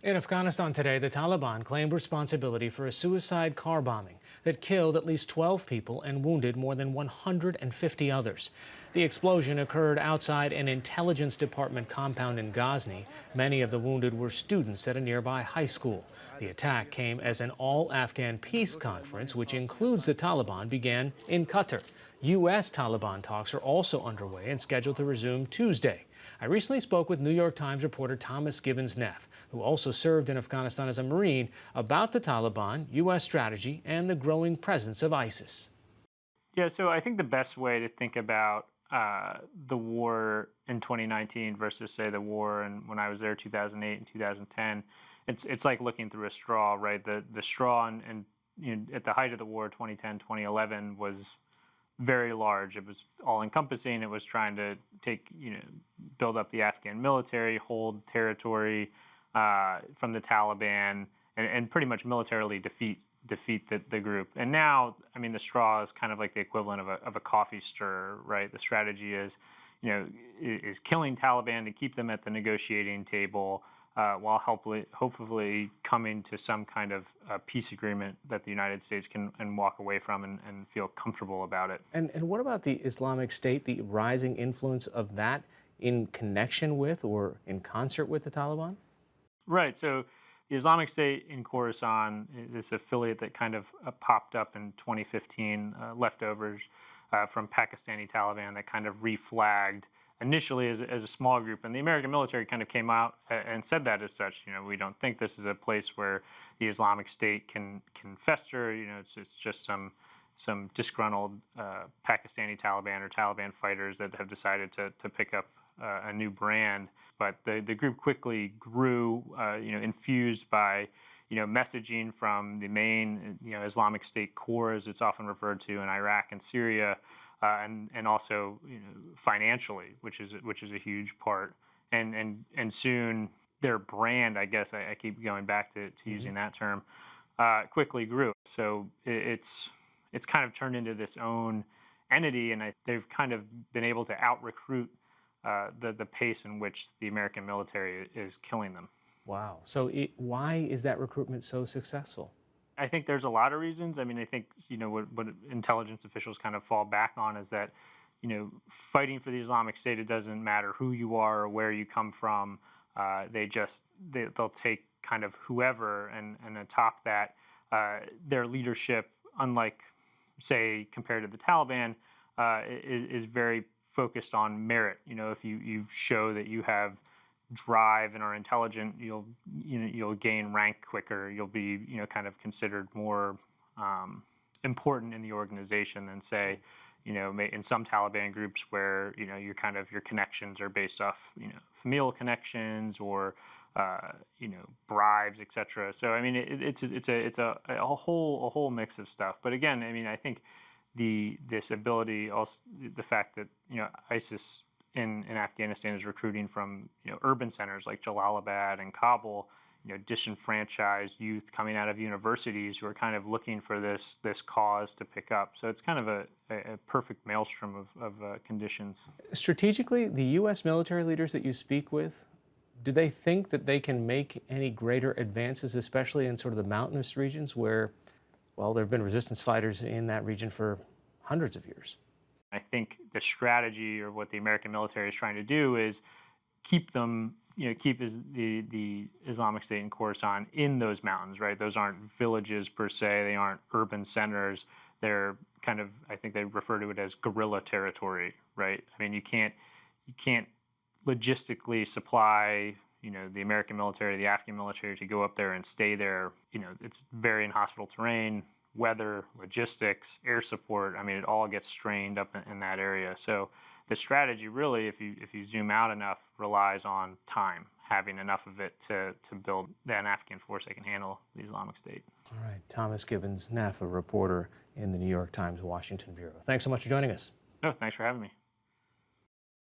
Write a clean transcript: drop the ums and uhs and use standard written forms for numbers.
In Afghanistan today, the Taliban claimed responsibility for a suicide car bombing that killed at least 12 people and wounded more than 150 others. The explosion occurred outside an intelligence department compound in Ghazni. Many of the wounded were students at a nearby high school. The attack came as an all-Afghan peace conference, which includes the Taliban, began in Qatar. U.S. Taliban talks are also underway and scheduled to resume Tuesday. I recently spoke with New York Times reporter Thomas Gibbons-Neff, who also served in Afghanistan as a Marine, about the Taliban, U.S. strategy, and the growing presence of ISIS. Yeah, so I think the best way to think about the war in 2019 versus, say, the war when I was there, 2008 and 2010, it's like looking through a straw, right? The straw at the height of the war, 2010, 2011, was very large. It was all-encompassing. It was trying to build up the Afghan military, hold territory from the Taliban, and pretty much militarily defeat the group. And now, I mean, the straw is kind of like the equivalent of a coffee stir, right? The strategy is killing Taliban to keep them at the negotiating table, while hopefully coming to some kind of peace agreement that the United States can walk away from and feel comfortable about it. And what about the Islamic State, the rising influence of that in connection with or in concert with the Taliban? Right. So the Islamic State in Khorasan, this affiliate that kind of popped up in 2015, leftovers from Pakistani Taliban that kind of reflagged initially as a small group, and the American military kind of came out and said that as such. We don't think this is a place where the Islamic State can fester. It's just some disgruntled Pakistani Taliban or Taliban fighters that have decided to pick up a new brand. But the group quickly grew, infused by messaging from the main Islamic State core, as it's often referred to, in Iraq and Syria. And also financially, which is a huge part, and soon their brand, I guess I keep going back to using that term, quickly grew. So it's kind of turned into this own entity, and they've kind of been able to out-recruit the pace in which the American military is killing them. Wow. So why is that recruitment so successful? I think there's a lot of reasons. I mean, I think, what intelligence officials kind of fall back on is that, fighting for the Islamic State, it doesn't matter who you are or where you come from. They'll take kind of whoever, and atop that, their leadership, unlike, say, compared to the Taliban, is very focused on merit. If you show that you have drive and are intelligent, you'll gain rank quicker. You'll be kind of considered more important in the organization than, say, in some Taliban groups where your connections are based off familial connections or bribes, etc. So I mean it's a whole mix of stuff. But again, I mean, I think this ability, also the fact that ISIS in Afghanistan is recruiting from urban centers like Jalalabad and Kabul, disenfranchised youth coming out of universities who are kind of looking for this cause to pick up. So it's kind of a perfect maelstrom of conditions. Strategically, the U.S. military leaders that you speak with, do they think that they can make any greater advances, especially in sort of the mountainous regions where, well, there have been resistance fighters in that region for hundreds of years? I think the strategy, or what the American military is trying to do, is keep the Islamic State in Khorasan in those mountains, right? Those aren't villages per se. They aren't urban centers. They're kind of, I think they refer to it as guerrilla territory, right? I mean, you can't logistically supply the American military, the Afghan military, to go up there and stay there. It's very inhospitable terrain, weather, logistics, air support. I mean, it all gets strained up in that area. So the strategy really, if you zoom out enough, relies on time, having enough of it to build an Afghan force that can handle the Islamic State. All right, Thomas Gibbons-Neff, a reporter in the New York Times Washington Bureau. Thanks so much for joining us. No, thanks for having me.